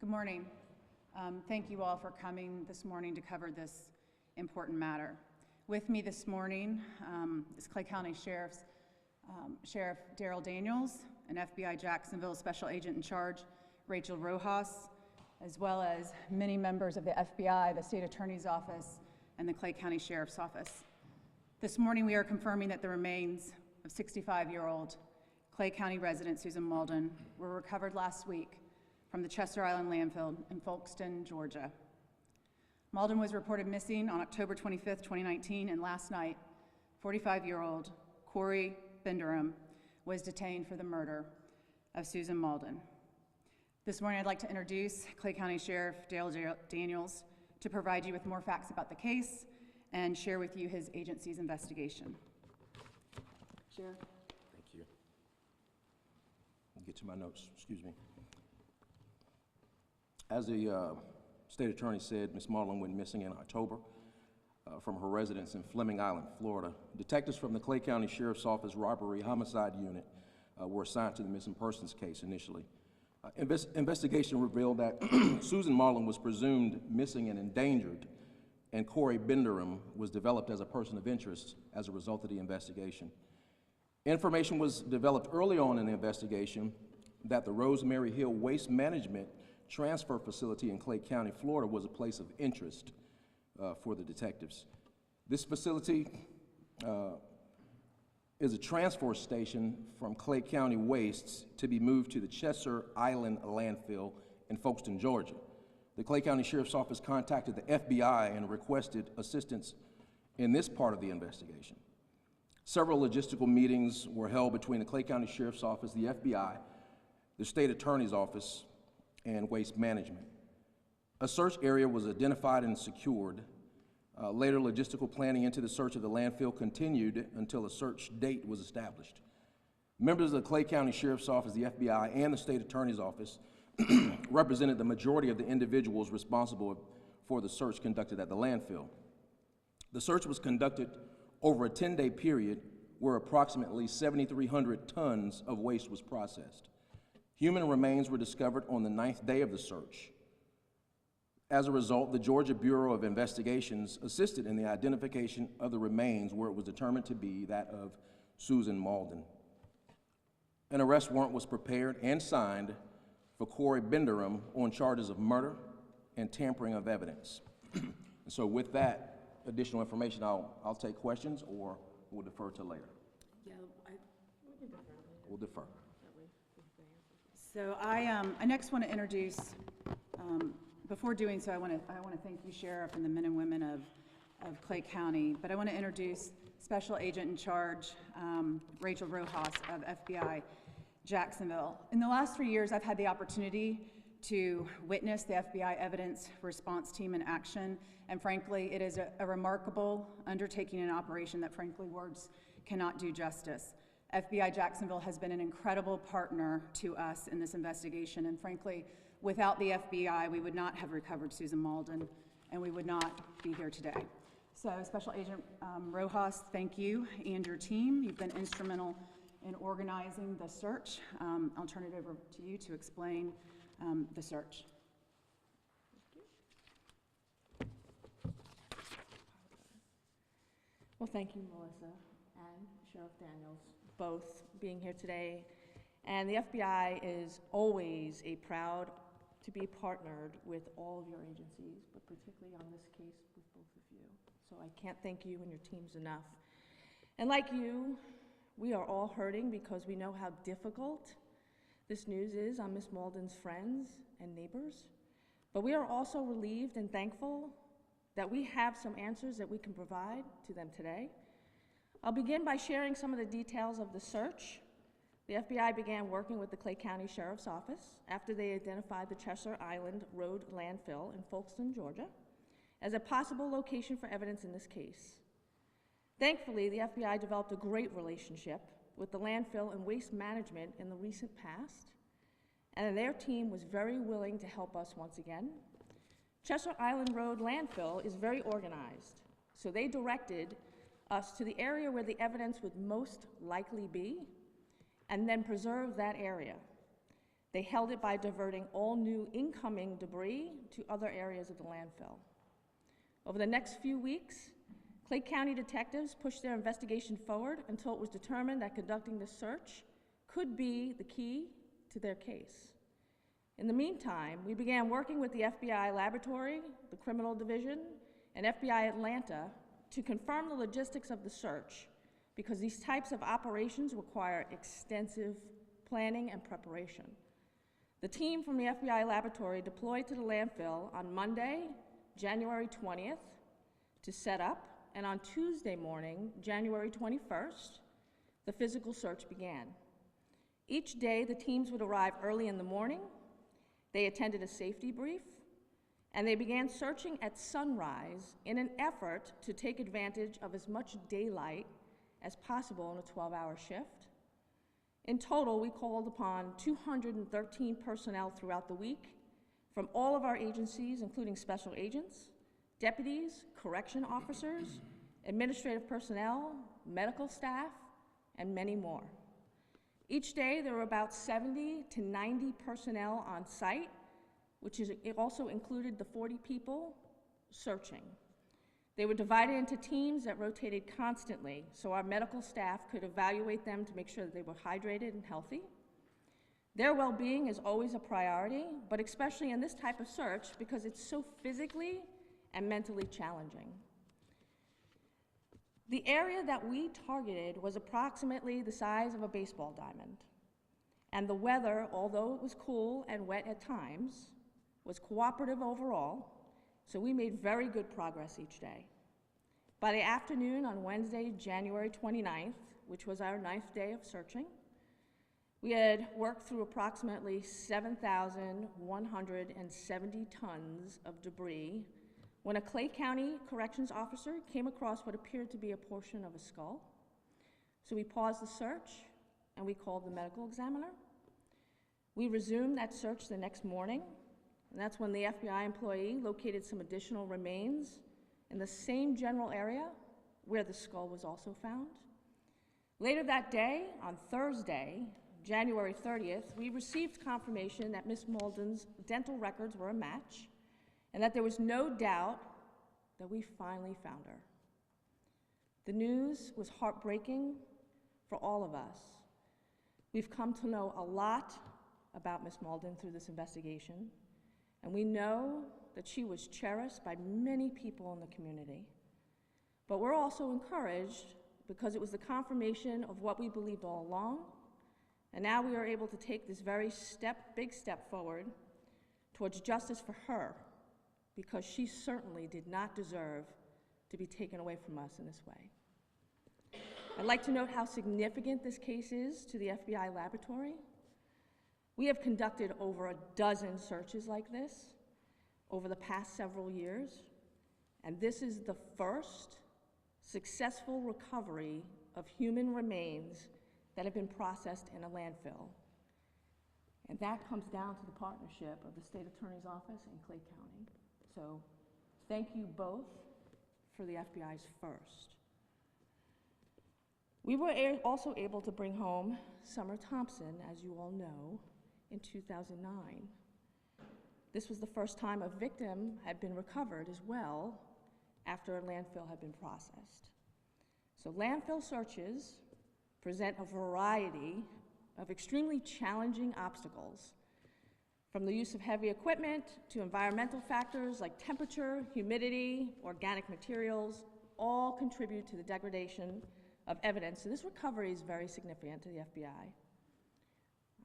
Good morning. Thank you all for coming this morning to cover this important matter. With me this morning is Clay County Sheriff Daryl Daniels, and FBI Jacksonville Special Agent in Charge Rachel Rojas, as well as many members of the FBI, the State Attorney's Office, and the Clay County Sheriff's Office. This morning we are confirming that the remains of 65-year-old Clay County resident Susan Mauldin were recovered last week from the Chester Island Landfill in Folkston, Georgia. Mauldin was reported missing on October 25th, 2019, and last night, 45-year-old Corey Binderim was detained for the murder of Susan Mauldin. This morning I'd like to introduce Clay County Sheriff Daryl Daniels to provide you with more facts about the case and share with you his agency's investigation. Sheriff. Thank you. I'll get to my notes, excuse me. As the state attorney said, Ms. Mauldin went missing in October from her residence in Fleming Island, Florida. Detectives from the Clay County Sheriff's Office Robbery Homicide Unit were assigned to the missing persons case initially. Investigation revealed that Susan Mauldin was presumed missing and endangered, and Corey Binderim was developed as a person of interest as a result of the investigation. Information was developed early on in the investigation that the Rosemary Hill Waste Management Transfer Facility in Clay County, Florida was a place of interest for the detectives. This facility is a transfer station from Clay County wastes to be moved to the Chester Island Landfill in Folkston, Georgia. The Clay County Sheriff's Office contacted the FBI and requested assistance in this part of the investigation. Several logistical meetings were held between the Clay County Sheriff's Office, the FBI, the State Attorney's Office, and Waste Management. A search area was identified and secured. Later, logistical planning into the search of the landfill continued until a search date was established. Members of the Clay County Sheriff's Office, the FBI, and the State Attorney's Office represented the majority of the individuals responsible for the search conducted at the landfill. The search was conducted over a 10-day period where approximately 7,300 tons of waste was processed. Human remains were discovered on the 9th day of the search. As a result, the Georgia Bureau of Investigations assisted in the identification of the remains where it was determined to be that of Susan Mauldin. An arrest warrant was prepared and signed for Corey Binderim on charges of murder and tampering of evidence. And so with that additional information, I'll take questions or we'll defer to later. Yeah, we can defer. We'll defer. So I next want to introduce, before doing so, I want to thank you, Sheriff, and the men and women of Clay County, but I want to introduce Special Agent in Charge Rachel Rojas of FBI Jacksonville. In the last 3 years, I've had the opportunity to witness the FBI evidence response team in action, and frankly, it is a remarkable undertaking and operation that frankly words cannot do justice. FBI Jacksonville has been an incredible partner to us in this investigation, and frankly, without the FBI, we would not have recovered Susan Mauldin, and we would not be here today. So, Special Agent Rojas, thank you and your team. You've been instrumental in organizing the search. I'll turn it over to you to explain the search. Well, thank you, Melissa and Sheriff Daniels, both being here today. And the FBI is always proud to be partnered with all of your agencies, but particularly on this case with both of you. So I can't thank you and your teams enough. And like you, we are all hurting because we know how difficult this news is on Miss Mauldin's friends and neighbors. But we are also relieved and thankful that we have some answers that we can provide to them today. I'll begin by sharing some of the details of the search. The FBI began working with the Clay County Sheriff's Office after they identified the Chester Island Road Landfill in Folkston, Georgia, as a possible location for evidence in this case. Thankfully, the FBI developed a great relationship with the landfill and waste management in the recent past, and their team was very willing to help us once again. Chester Island Road Landfill is very organized, so they directed us to the area where the evidence would most likely be, and then preserve that area. They held it by diverting all new incoming debris to other areas of the landfill. Over the next few weeks, Clay County detectives pushed their investigation forward until it was determined that conducting the search could be the key to their case. In the meantime, we began working with the FBI Laboratory, the Criminal Division, and FBI Atlanta to confirm the logistics of the search, because these types of operations require extensive planning and preparation. The team from the FBI Laboratory deployed to the landfill on Monday, January 20th, to set up, and on Tuesday morning, January 21st, the physical search began. Each day, the teams would arrive early in the morning, they attended a safety brief, and they began searching at sunrise in an effort to take advantage of as much daylight as possible in a 12-hour shift. In total, we called upon 213 personnel throughout the week from all of our agencies, including special agents, deputies, correction officers, administrative personnel, medical staff, and many more. Each day, there were about 70 to 90 personnel on site, it also included the 40 people searching. They were divided into teams that rotated constantly, so our medical staff could evaluate them to make sure that they were hydrated and healthy. Their well-being is always a priority, but especially in this type of search because it's so physically and mentally challenging. The area that we targeted was approximately the size of a baseball diamond, and the weather, although it was cool and wet at times, was cooperative overall, so we made very good progress each day. By the afternoon on Wednesday, January 29th, which was our 9th day of searching, we had worked through approximately 7,170 tons of debris when a Clay County corrections officer came across what appeared to be a portion of a skull. So we paused the search and we called the medical examiner. We resumed that search the next morning, and that's when the FBI employee located some additional remains in the same general area where the skull was also found. Later that day, on Thursday, January 30th, we received confirmation that Ms. Mauldin's dental records were a match and that there was no doubt that we finally found her. The news was heartbreaking for all of us. We've come to know a lot about Ms. Mauldin through this investigation, and we know that she was cherished by many people in the community. But we're also encouraged because it was the confirmation of what we believed all along, and now we are able to take this very big step forward towards justice for her, because she certainly did not deserve to be taken away from us in this way. I'd like to note how significant this case is to the FBI Laboratory. We have conducted over a dozen searches like this over the past several years, and this is the first successful recovery of human remains that have been processed in a landfill. And that comes down to the partnership of the State Attorney's Office and Clay County. So thank you both for the FBI's first. We were also able to bring home Summer Thompson, as you all know, in 2009. This was the first time a victim had been recovered as well after a landfill had been processed. So landfill searches present a variety of extremely challenging obstacles, from the use of heavy equipment to environmental factors like temperature, humidity, organic materials, all contribute to the degradation of evidence. So this recovery is very significant to the FBI.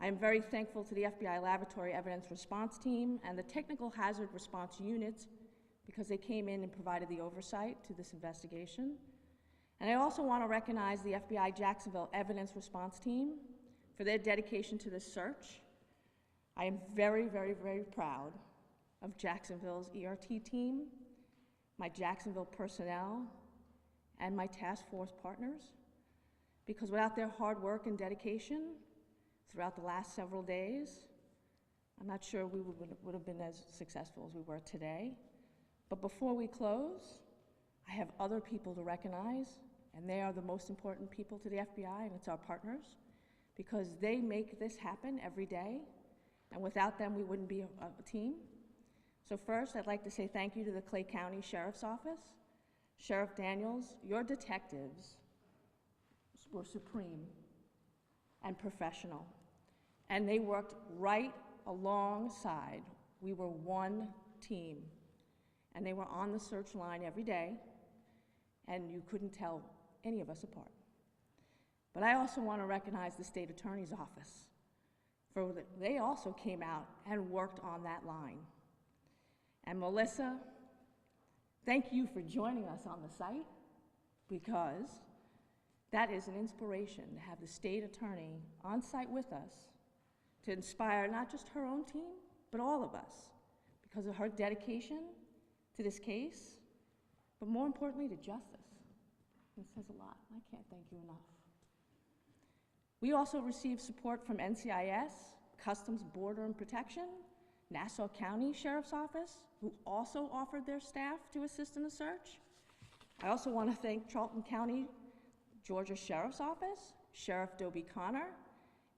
I am very thankful to the FBI Laboratory Evidence Response Team and the Technical Hazard Response Unit because they came in and provided the oversight to this investigation. And I also want to recognize the FBI Jacksonville Evidence Response Team for their dedication to this search. I am very, very, very proud of Jacksonville's ERT team, my Jacksonville personnel, and my task force partners, because without their hard work and dedication throughout the last several days, I'm not sure we would have been as successful as we were today. But before we close, I have other people to recognize, and they are the most important people to the FBI, and it's our partners, because they make this happen every day. and without them, we wouldn't be a team. So first, I'd like to say thank you to the Clay County Sheriff's Office. Sheriff Daniels, your detectives were supreme and professional, and they worked right alongside. We were one team, and they were on the search line every day, and you couldn't tell any of us apart. But I also want to recognize the State Attorney's Office, for they also came out and worked on that line. And Melissa, thank you for joining us on the site, because that is an inspiration to have the state attorney on site with us to inspire not just her own team, but all of us, because of her dedication to this case, but more importantly to justice. It says a lot. I can't thank you enough. We also received support from NCIS, Customs, Border and Protection, Nassau County Sheriff's Office, who also offered their staff to assist in the search. I also want to thank Charlton County, Georgia Sheriff's Office, Sheriff Dobie Connor,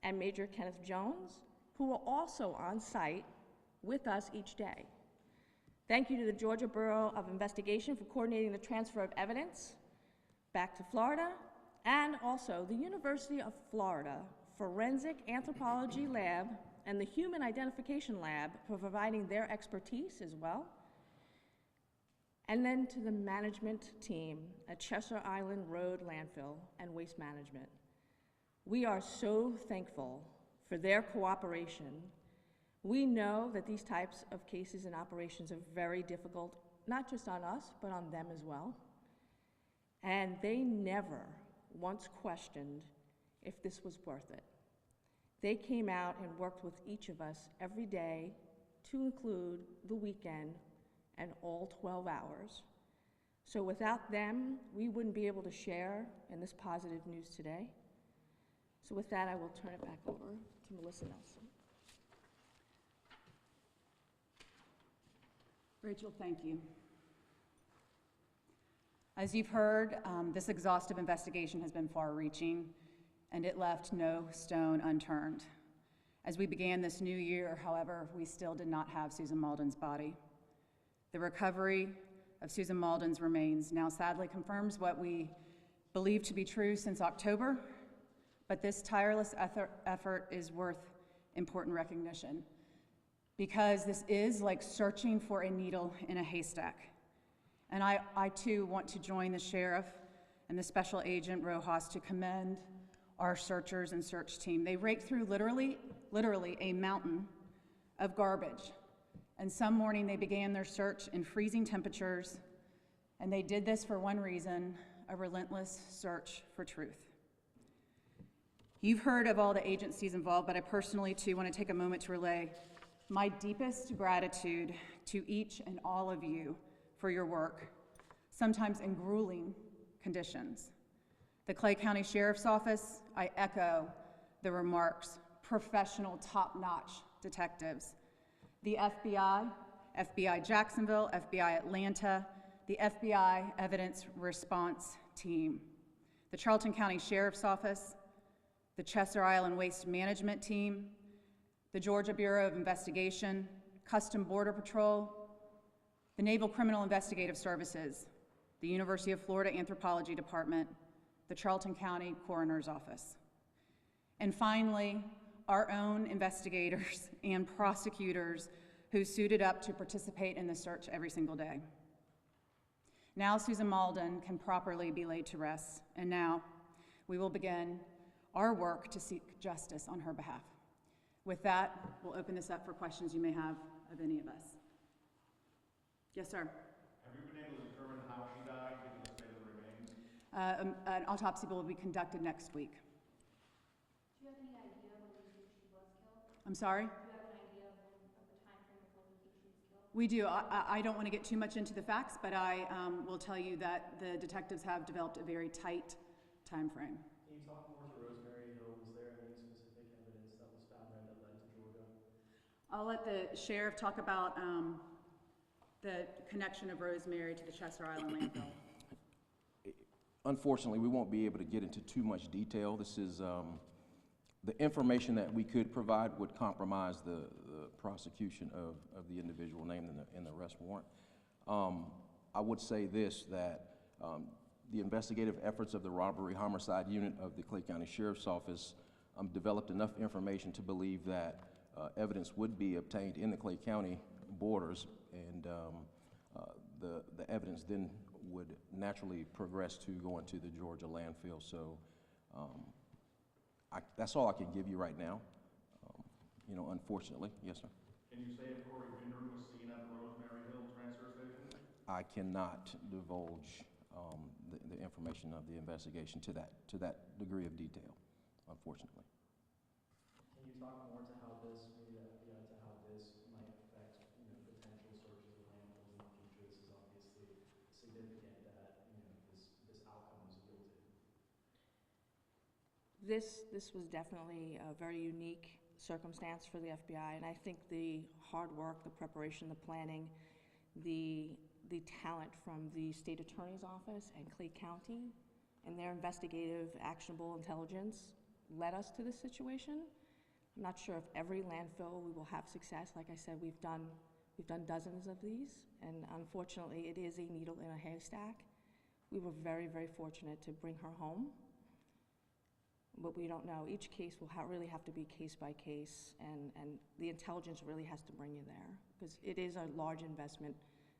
and Major Kenneth Jones, who were also on site with us each day. Thank you to the Georgia Bureau of Investigation for coordinating the transfer of evidence back to Florida, and also the University of Florida Forensic Anthropology Lab and the Human Identification Lab for providing their expertise as well. And then to the management team at Cheshire Island Road Landfill and Waste Management. We are so thankful for their cooperation. We know that these types of cases and operations are very difficult, not just on us, but on them as well. And they never once questioned if this was worth it. They came out and worked with each of us every day, to include the weekend and all 12 hours. So without them, we wouldn't be able to share in this positive news today. So with that, I will turn it back over to Melissa Nelson. Rachel, thank you. As you've heard, this exhaustive investigation has been far-reaching, and it left no stone unturned. As we began this new year, however, we still did not have Susan Mauldin's body. The recovery of Susan Mauldin's remains now sadly confirms what we believed to be true since October, but this tireless effort is worth important recognition, because this is like searching for a needle in a haystack. And I too want to join the sheriff and the special agent Rojas to commend our searchers and search team. They raked through literally a mountain of garbage. And some morning they began their search in freezing temperatures, and they did this for one reason: a relentless search for truth. You've heard of all the agencies involved, but I personally too want to take a moment to relay my deepest gratitude to each and all of you for your work, sometimes in grueling conditions. The Clay County Sheriff's Office, I echo the remarks: professional, top-notch detectives. The FBI, FBI Jacksonville, FBI Atlanta, the FBI Evidence Response Team, the Charlton County Sheriff's Office, the Cheshire Island Waste Management Team, the Georgia Bureau of Investigation, Customs Border Patrol, the Naval Criminal Investigative Services, the University of Florida Anthropology Department, the Charlton County Coroner's Office. And finally, our own investigators and prosecutors who suited up to participate in the search every single day. Now Susan Mauldin can properly be laid to rest, and now we will begin our work to seek justice on her behalf. With that, we'll open this up for questions you may have of any of us. Yes, sir. Have you been able to determine how she died, given the state of the remains? An autopsy will be conducted next week. Do you have any idea when you think she was killed? I'm sorry? Do you have an idea of the time frame of when you think she was killed? We do. I don't want to get too much into the facts, but I will tell you that the detectives have developed a very tight time frame. Can you talk more to Rosemary Hill? Was there any specific evidence that was found there that led to Georgia? I'll let the sheriff talk about the connection of Rosemary to the Cheshire Island landfill. Unfortunately, we won't be able to get into too much detail. This is the information that we could provide would compromise prosecution of the individual named in the arrest warrant. I would say this, that the investigative efforts of the Robbery Homicide Unit of the Clay County Sheriff's Office developed enough information to believe that evidence would be obtained in the Clay County borders, and the evidence then would naturally progress to going to the Georgia landfill. So that's all I can give you right now, unfortunately. Yes, sir? Can you say if Corey Binderim was seen at the Rosemary Hill transfer station? I cannot divulge the information of the investigation to that degree of detail, unfortunately. Can you talk more to how this, maybe the FBI, to how this might affect, potential searches of landfills in the future? This is obviously significant that, this outcome was yielded. This was definitely a very unique circumstance for the FBI, and I think the hard work, the preparation, the planning, the talent from the state attorney's office and Clay County and their investigative, actionable intelligence led us to this situation. I'm not sure if every landfill we will have success. Like I said, we've done dozens of these, and unfortunately, it is a needle in a haystack. We were very, very fortunate to bring her home, but we don't know. Each case will really have to be case by case, and the intelligence really has to bring you there, because it is a large investment,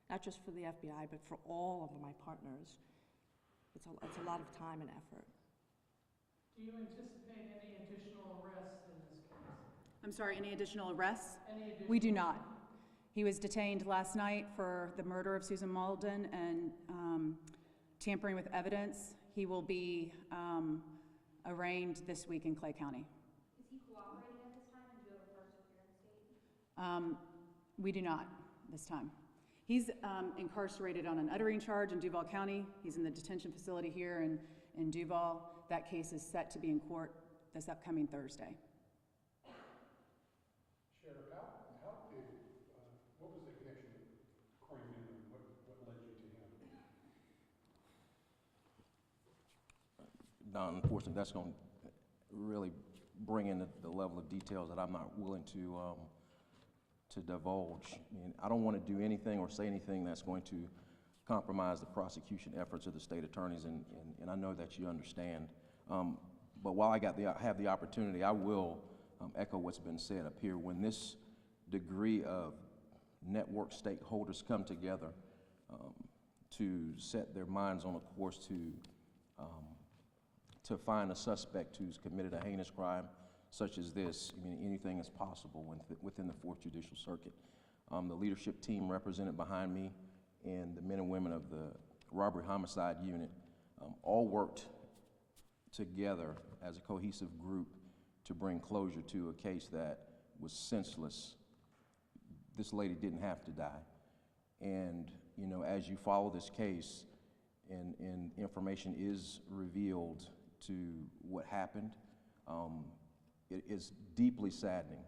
not just for the FBI, but for all of my partners. It's a lot of time and effort. Do you anticipate any additional arrests in this case? I'm sorry, any additional arrests? Any additional? We do not. He was detained last night for the murder of Susan Mauldin and tampering with evidence. He will be arraigned this week in Clay County. Is he cooperating at this time, and do you have a first appearance date? We do not this time. He's incarcerated on an uttering charge in Duval County. He's in the detention facility here in Duval. That case is set to be in court this upcoming Thursday. Sheriff, what was the connection with Corey Binderim? What led you to him? Don, unfortunately, that's going to really bring in the level of details that I'm not willing to divulge. I mean, I don't want to do anything or say anything that's going to compromise the prosecution efforts of the state attorneys, and I know that you understand. But while I have the opportunity, I will echo what's been said up here. When this degree of network stakeholders come together to set their minds on a course to find a suspect who's committed a heinous crime such as this, I mean, anything is possible within the 4th Judicial Circuit. The leadership team represented behind me and the men and women of the Robbery Homicide Unit all worked together as a cohesive group to bring closure to a case that was senseless. This lady didn't have to die. And, as you follow this case and information is revealed to what happened, it is deeply saddening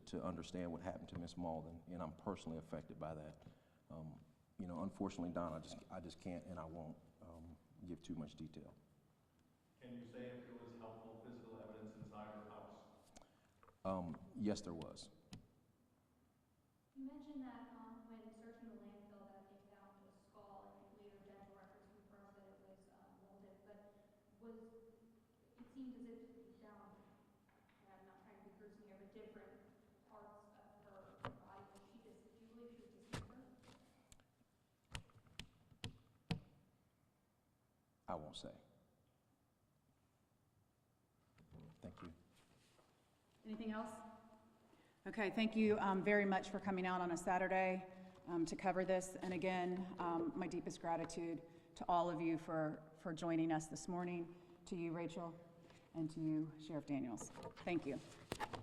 to understand what happened to Ms. Mauldin, and I'm personally affected by that. Unfortunately, Don, I just can't and I won't give too much detail. Can you say if there was helpful physical evidence inside her house? Yes, there was. You mentioned that when searching the landfill that they found a skull, and later dental records confirmed that it was molded, but it seemed as if you found, and I'm not trying to be gruesome here, but different parts of her body. Do you believe she was dismembered? I won't say. Thank you. Anything else? Okay, thank you very much for coming out on a Saturday to cover this. And again, my deepest gratitude to all of you for joining us this morning, to you, Rachel, and to you, Sheriff Daniels. Thank you.